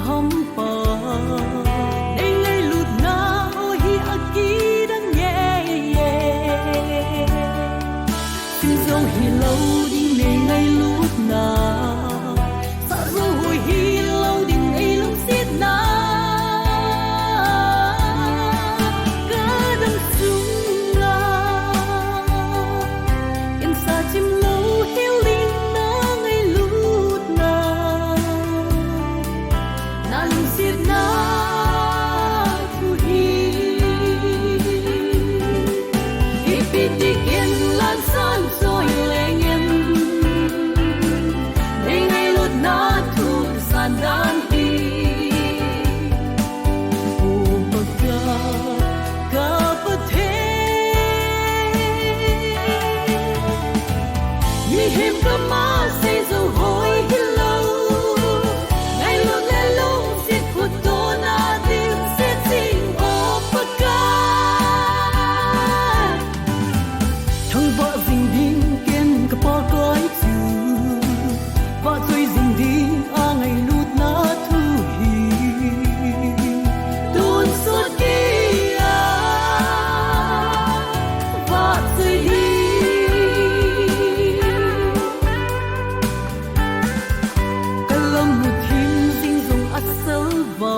hom pa nei ngai lut na o hi aki dang ye ye sin zong hi lo ding nei ngai lut na sa zo hi lo ding ei lung sit na ga dang sung la in sa chim lo healing na ngai lut na na lung sit na thu hi ipitikin lan san soi leng em nei ngai lut na thu san dan hi o baga ka pathe mi him ka ma se zo hoi hello ngai lut le long sit khut to na ding sit sing o baga thang ba ding ding ken ka pa koi chu ba chui ding ding a ngai lut na thu hi don suốt kia ba chui hi kalam mu thim ding zong at sel va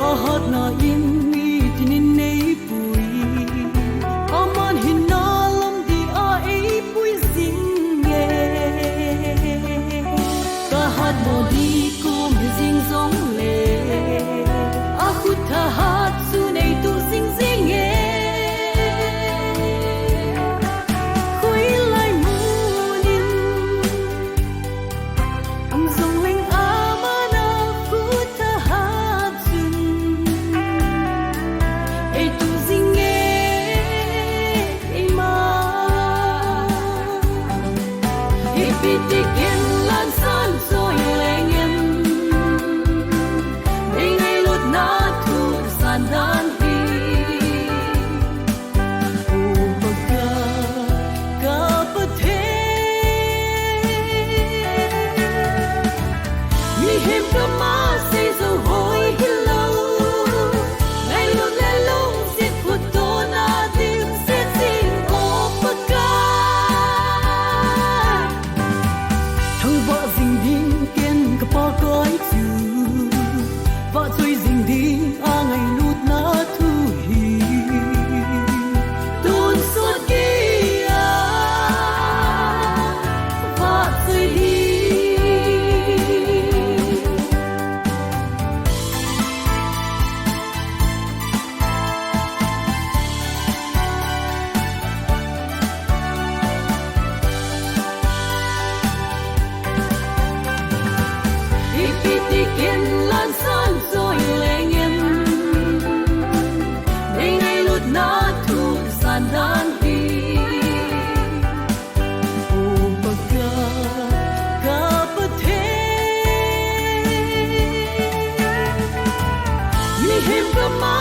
a hat na in mi tin nei pui aman hin na lam di a ei pui sing ye ka hat mo di ko mi sing zong le a khut tha hat su nei tu sing sing ye khui lai mu nin ang zong leng a ma na khut tha hat sun ei tu sing ye ei ma ipitikin lan san soi leng em ei ngai lut na thu san dan hi o baga ka pathe mi him ka ma se zo hoi hello ngai lut le long sit khut to na ding sit sing o baga thang ba ding ding ken ka pa koi chu ba chui ding ding a ngai lut na thu hi don suốt kia ba chui hi ipitikin lan san soi leng em nei ngai lut na thu san dan hi o baga ka pathe mi him ka ma